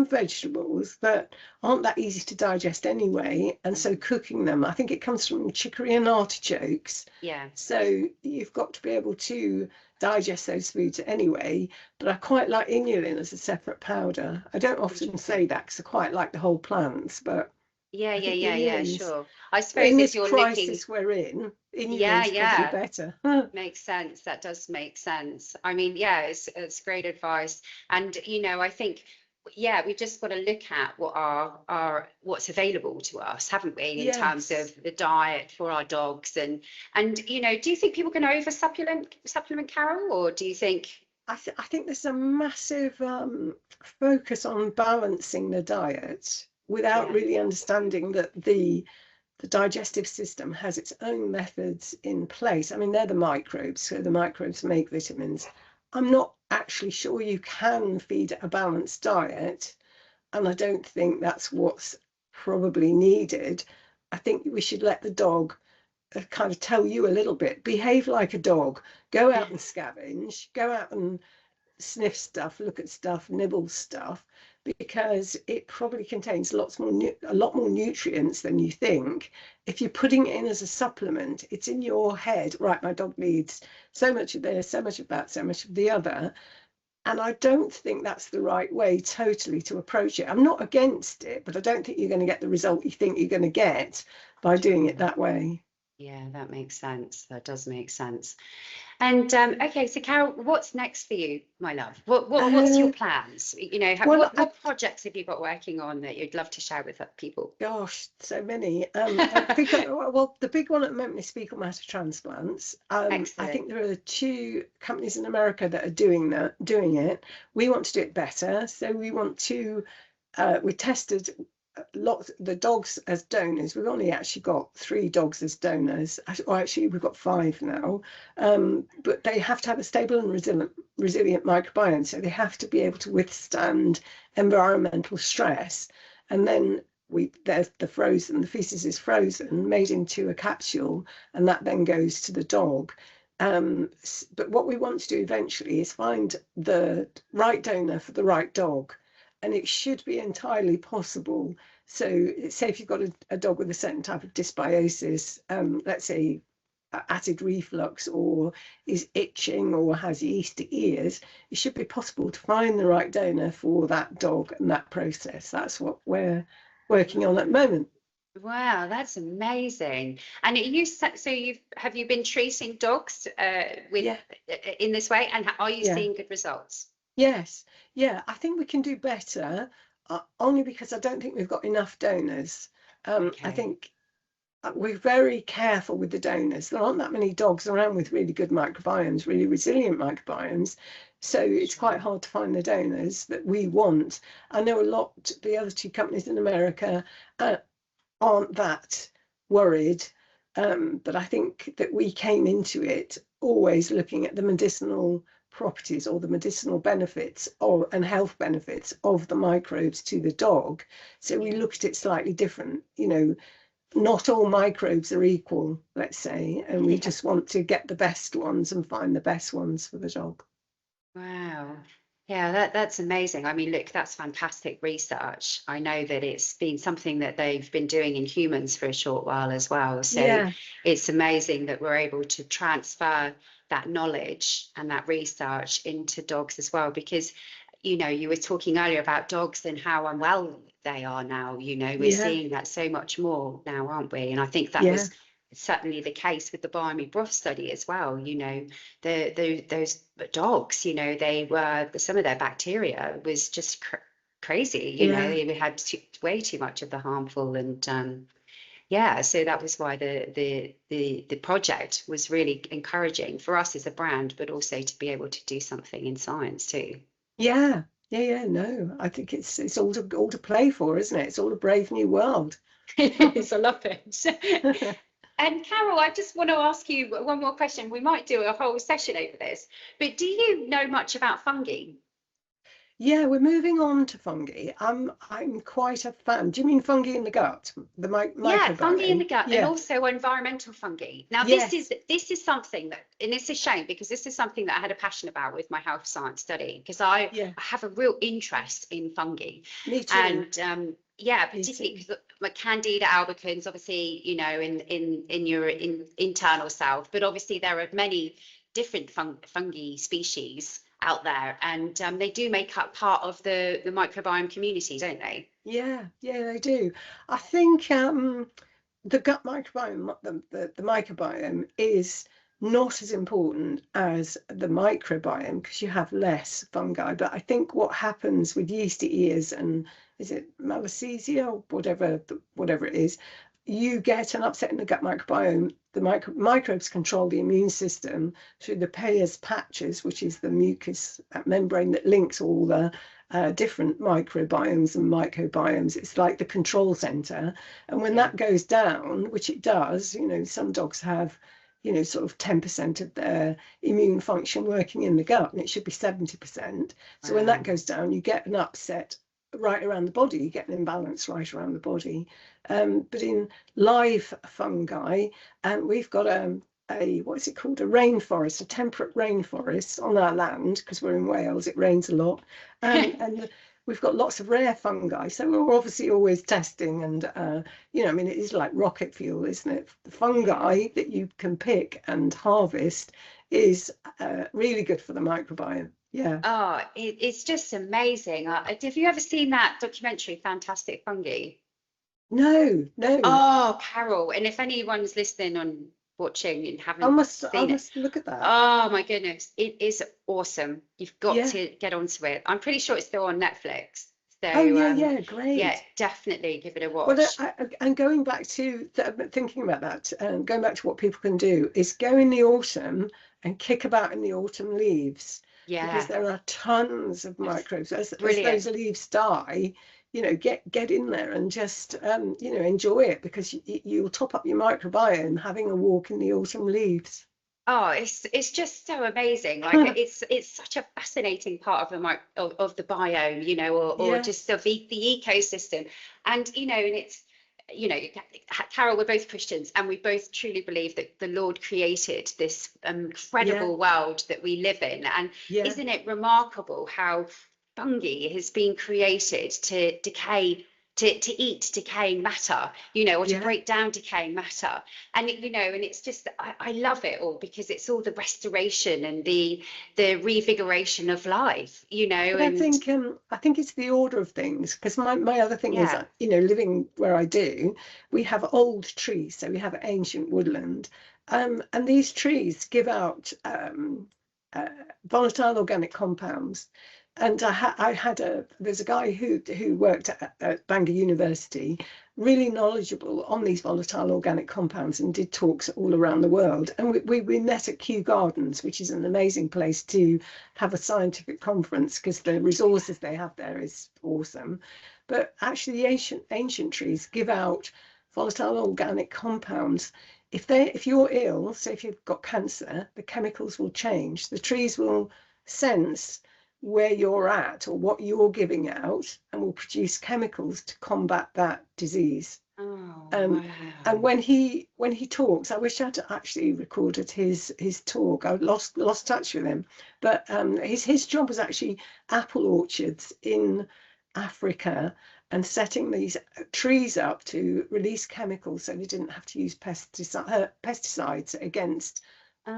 vegetables that aren't that easy to digest anyway, and so Mm, cooking them. I think it comes from chicory and artichokes. yeah. So you've got to be able to digest those foods anyway. But I quite like inulin as a separate powder. I don't often say Interesting. that because I quite like the whole plants, but Yeah, I yeah, think yeah, yeah, inulin's sure. I in suppose if this you're looking, crisis we're in, yeah, inulin's probably yeah. better. Makes sense. That does make sense. I mean, yeah, it's great advice. And I think, yeah, we just got to look at what our what's available to us, haven't we, in terms Yes. of the diet for our dogs and do you think people can over supplement, Carol, or do you think I think there's a massive focus on balancing the diet without yeah, really understanding that the digestive system has its own methods in place. I mean, they're the microbes, so the microbes make vitamins. I'm not actually sure you can feed a balanced diet, and I don't think that's what's probably needed. I think we should let the dog kind of tell you a little bit, behave like a dog, go out and scavenge, go out and sniff stuff, look at stuff, nibble stuff, because it probably contains a lot more nutrients than you think. If you're putting it in as a supplement, it's in your head, right? My dog needs so much of this, so much of that, so much of the other. And I don't think that's the right way totally to approach it. I'm not against it, but I don't think you're going to get the result you think you're going to get by doing sure. it that way. Yeah, that makes sense. That does make sense. And okay, so Carol, what's next for you, my love? What's your Uh, plans? well, What projects have you got working on that you'd love to share with people? Gosh, so many. I think, well, the big one at the moment is fecal matter transplants. I Excellent. think there are two companies in America that are doing it. We want to do it better, so we want to. We tested lots the dogs as donors. We've only actually got 3 dogs as donors. Or actually, we've got 5 now. But they have to have a stable and resilient microbiome, so they have to be able to withstand environmental stress. And then there's the feces is frozen, made into a capsule, and that then goes to the dog. But what we want to do eventually is find the right donor for the right dog, and it should be entirely possible. So, say if you've got a dog with a certain type of dysbiosis, let's say acid reflux, or is itching, or has yeasty ears, it should be possible to find the right donor for that dog and that process. That's what we're working on at the moment. Wow, that's amazing. And so have you been treating dogs with Yeah, in this way, and are you yeah, seeing good results? yes, yeah. I think we can do better, only because I don't think we've got enough donors. I Okay. think we're very careful with the donors. There aren't that many dogs around with really good microbiomes, really resilient microbiomes. So it's quite Sure. hard to find the donors that we want. I know the other 2 companies in America uh, aren't that worried. But I think that we came into it always looking at the medicinal properties or the medicinal benefits and health benefits of the microbes to the dog. So we Yeah. look at it slightly different. Not all microbes are equal, let's say, and we Yeah. just want to get the best ones and find the best ones for the dog. Wow. Yeah, that's amazing. I mean, look, that's fantastic research. I know that it's been something that they've been doing in humans for a short while as well. So Yeah, it's amazing that we're able to transfer that knowledge and that research into dogs as well. Because, you were talking earlier about dogs and how unwell they are now. We're yeah, seeing that so much more now, aren't we? And I think that yeah, was certainly the case with the Biome Broth Study as well. Those dogs, they were some of their bacteria was just crazy. yeah. They had way too much of the harmful, and yeah, so that was why the project was really encouraging for us as a brand, but also to be able to do something in science too. Yeah, Yeah, no, I think it's all to play for, isn't it? It's all a brave new world. It is, I love it. And Carol, I just want to ask you one more question. We might do a whole session over this, but do you know much about fungi? Yeah, we're moving on to fungi. I'm quite a fan. Do you mean fungi in the gut, the Yeah, fungi in the microbiome? gut, and Yeah, also environmental fungi. Now, yes, this is something that, and it's a shame because this is something that I had a passion about with my health science study, because I yeah, have a real interest in fungi, me too. and yeah, Me particularly too. because like Candida albicans, obviously, you know, in your internal self, but obviously there are many different fungi species out there, and they do make up part of the microbiome community, don't they? Yeah, yeah, they do. I think the gut microbiome, the microbiome is not as important as the microbiome because you have less fungi. But I think what happens with yeasty ears and is it malassezia or whatever it is, you get an upset in the gut microbiome. The microbes control the immune system through the Peyer's patches, which is the mucus membrane that links all the different microbiomes and microbiomes. It's like the control center. And when Yeah. that goes down, which it does, some dogs have, sort of 10% of their immune function working in the gut, and it should be 70%. So when that Wow. goes down, you get an upset right around the body, you get an imbalance right around the body. But in live fungi, and we've got what is it called? A rainforest, a temperate rainforest on our land, because we're in Wales, it rains a lot. And we've got lots of rare fungi. So we're obviously always testing and, I mean, it is like rocket fuel, isn't it? The Yeah. fungi that you can pick and harvest is really good for the microbiome. Yeah. Oh, it's just amazing. Have you ever seen that documentary, Fantastic Fungi? No, no. Oh, Carol. And if anyone's listening on watching and I haven't must I seen it, must look at that. oh my goodness, it is awesome. You've got Yeah. to get onto it. I'm pretty sure it's still on Netflix. Oh, So yeah, yeah, yeah, great. definitely give it a Well, watch. and going back to thinking about that, and going back to what people can do is go in the autumn and kick about in the autumn leaves because Yeah, there are tons of that's microbes. As those brilliant. leaves die, get in there and just enjoy it because you'll top up your microbiome having a walk in the autumn leaves. Oh, it's just so amazing. Like it's such a fascinating part of of the biome, you know, or just Yes. the ecosystem. And and it's Carol, we're both Christians, and we both truly believe that the Lord created this Yeah. incredible world that we live in. And Yeah. isn't it remarkable how fungi has been created to decay, to eat decaying matter, or to Yeah. break down decaying matter. And and it's just I love it all because it's all the restoration and the revigoration of life, But I and think I think it's the order of things because my other thing is yeah, living where I do, we have old trees, so we have ancient woodland, and these trees give out uh, volatile organic compounds. And I had there's a guy who worked at Bangor University, really knowledgeable on these volatile organic compounds, and did talks all around the world. And we met at Kew Gardens, which is an amazing place to have a scientific conference because the resources they have there is awesome. But actually, the ancient trees give out volatile organic compounds. If you're ill, say if you've got cancer, the chemicals will change. The trees will sense where you're at or what you're giving out and will produce chemicals to combat that disease. oh Um, and wow, when he talks, I wish I'd actually recorded his talk. I lost touch with him, but his job was actually apple orchards in Africa and setting these trees up to release chemicals so they didn't have to use pesticides against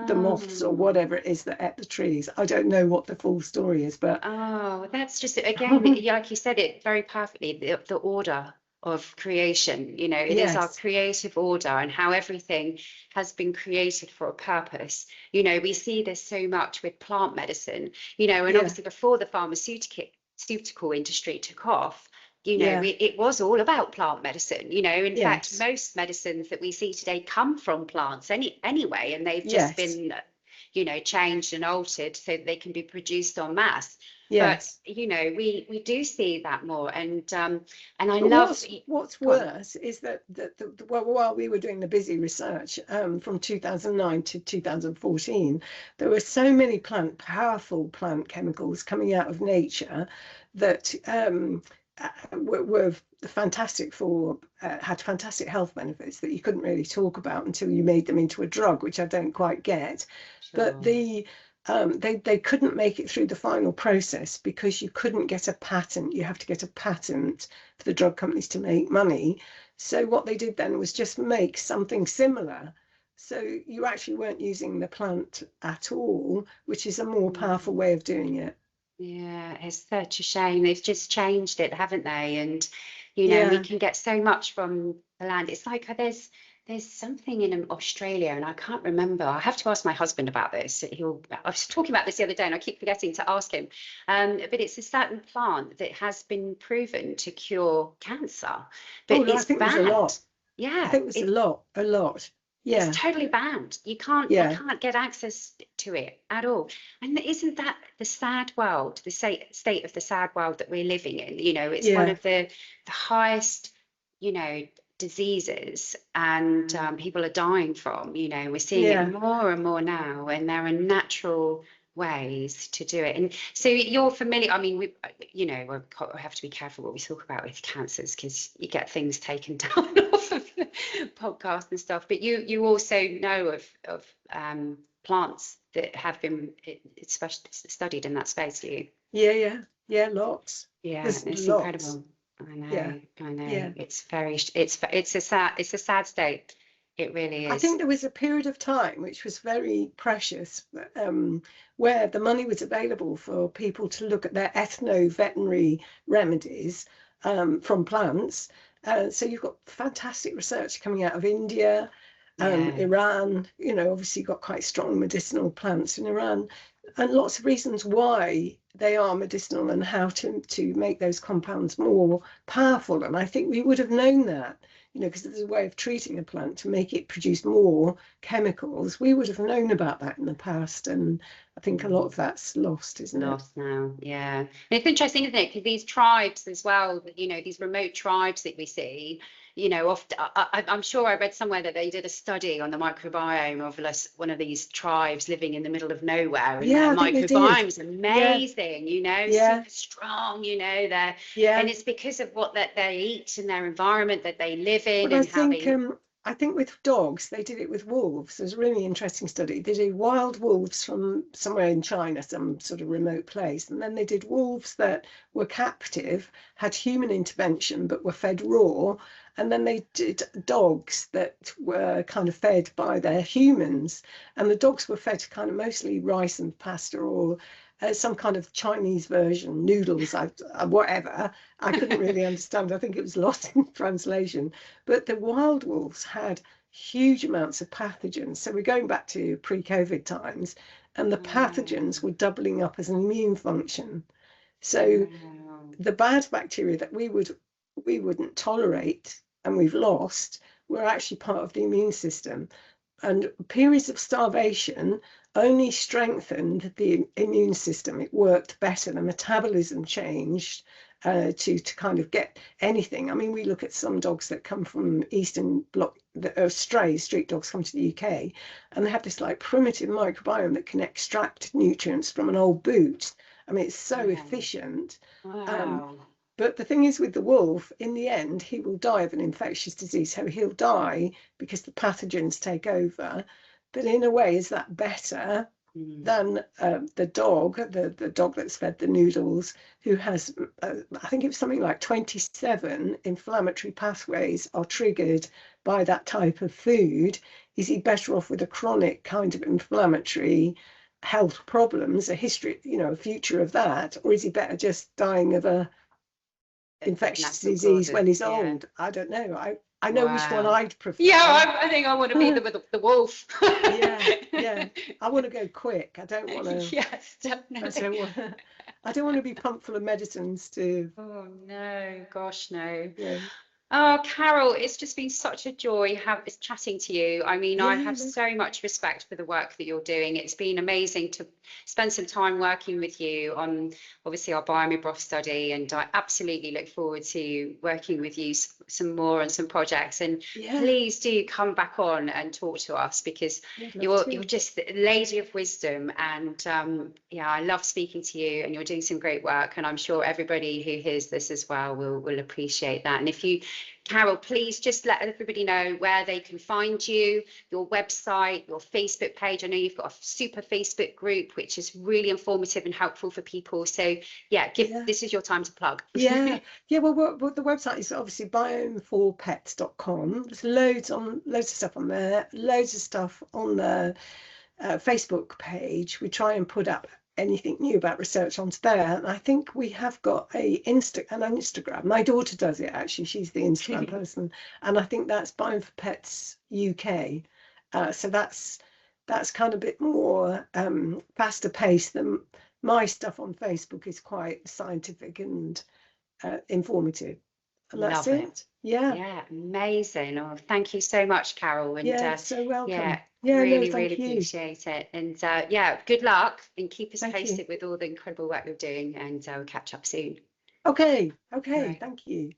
the moths or oh. whatever it is that ate the trees. I don't know what the full story is, but Oh, that's just again, like you said it very perfectly, the order of creation. It is our yes, creative order and how everything has been created for a purpose. We see this so much with plant medicine, and yeah, obviously before the pharmaceutical industry took off, yeah, it was all about plant medicine. In fact, yes, most medicines that we see today come from plants anyway, and they've just yes, been changed and altered so that they can be produced en masse. But Yes. you know, we do see that more, and I But love. what's Go on. worse is that well, while we were doing the busy research from 2009 to 2014, there were so many powerful plant chemicals coming out of nature that were fantastic for had fantastic health benefits that you couldn't really talk about until you made them into a drug, which I don't quite get. But Sure. they couldn't make it through the final process because you couldn't get a patent. You have to get a patent for the drug companies to make money. So what they did then was just make something similar. So you actually weren't using the plant at all, which is a more powerful way of doing it. Yeah, it's such a shame. They've just changed it, haven't they? And you know, we Yeah. can get so much from the land. It's like there's something in Australia, and I can't remember. I have to ask my husband about this. I was talking about this the other day, and I keep forgetting to ask him. But it's a certain plant that has been proven to cure cancer, Oh, but no, I it's think there's a banned. lot. I Yeah, think there's a lot. it's Yeah. totally banned. You Yeah. can't get access to it at all. And isn't that the sad world, the state of the sad world that we're living in? You know, it's one Yeah. of the highest, you know, diseases, and people are dying from. You know, we're seeing it Yeah. more and more now, and there are natural ways to do it. And so you're familiar. I mean, you know, we have to be careful what we talk about with cancers, because you get things taken down off of the podcast and stuff. But you also know of plants that have been studied in that space, do you? Yeah. Yeah. Yeah. Lots. Yeah, There's it's lots. incredible. I Yeah. know, I know. Yeah. It's a sad state. It really I is. think there was a period of time which was very precious, where the money was available for people to look at their ethno-veterinary remedies from plants. So you've got fantastic research coming out of India, Yeah. Iran. You know, obviously you've got quite strong medicinal plants in Iran, and lots of reasons why they are medicinal and how to make those compounds more powerful. And I think we would have known that, you know, because there's a way of treating a plant to make it produce more chemicals. We would have known about that in the past, and I think a lot of that's lost, isn't it? Lost now, yeah. And it's interesting, isn't it? Because these tribes as well, you know, these remote tribes that we see, you know, often I'm sure I read somewhere that they did a study on the microbiome of one of these tribes living in the middle of nowhere, and their Yeah, I think they did. microbiome is Yeah, amazing, you know, yeah, super strong, you know, they're, and yeah. it's because of what that they eat and their environment that they live in But and how they. I think with dogs they did it with wolves. There's a really interesting study. They did wild wolves from somewhere in China, some sort of remote place, and then they did wolves that were captive, had human intervention but were fed raw, and then they did dogs that were kind of fed by their humans, and the dogs were fed kind of mostly rice and pasta, or some kind of Chinese version, noodles, whatever. I couldn't really understand. I think it was lost in translation. But the wild wolves had huge amounts of pathogens. So we're going back to pre-COVID times, and the pathogens were doubling up as an immune function. So Wow. the bad bacteria that we wouldn't tolerate and we've lost were actually part of the immune system. And periods of starvation only strengthened the immune system. It worked better. The metabolism changed to kind of get anything. I mean, we look at some dogs that come from Eastern Bloc, that are strays, street dogs come to the UK, and they have this like primitive microbiome that can extract nutrients from an old boot. I mean, it's so Yeah. efficient. Um, Wow. but the thing is, with the wolf, in the end, he will die of an infectious disease. So he'll die because the pathogens take over. But in a way, is that better Mm. than the dog, the dog that's fed the noodles, who has, I think it was something like 27 inflammatory pathways are triggered by that type of food? Is he better off with a chronic kind of inflammatory health problems, a history, you know, a future of that, or is he better just dying of a The infectious natural disease when causes, he's yeah. old? I don't know. I know which one Wow. I'd Yeah, prefer. I think I want to be the wolf. Yeah, yeah. I want to go quick. I don't want to. Yes, I definitely. don't want to. I don't want to be pumped full of medicines to. Oh no, gosh, no. You know. Oh, Carol, it's just been such a joy chatting to you. I mean, I Yeah, have so much respect for the work that you're doing. It's been amazing to spend some time working with you on obviously our Biome Broth study, and I absolutely look forward to working with you some more on some projects. And yeah, please do come back on and talk to us, because I'd love you're to. just the lady of wisdom. And yeah, I love speaking to you, and you're doing some great work. And I'm sure everybody who hears this as well will appreciate that. And if you Carol, please just let everybody know where they can find you, your website, your Facebook page. I know you've got a super Facebook group, which is really informative and helpful for people. So yeah, Yeah. this is your time to plug. Yeah, yeah. Well, the website is obviously biomeforpets.com. There's loads of stuff on there, loads of stuff on the Facebook page. We try and put up anything new about research onto there. And I think we have got an Instagram. My daughter does it actually. She's the Instagram person, and I think that's Biome for Pets UK. So that's kind of a bit more faster paced than my stuff on Facebook. Is quite scientific and informative, and that's Love it. it. Yeah, Yeah, amazing. Oh, thank you so much, Carol. And yeah. So yeah, welcome. Yeah, no, really thank you. appreciate it. And yeah, good luck, and keep us Thank you. posted with all the incredible work you're doing. And we'll catch up soon. Okay, All okay. right. Thank you.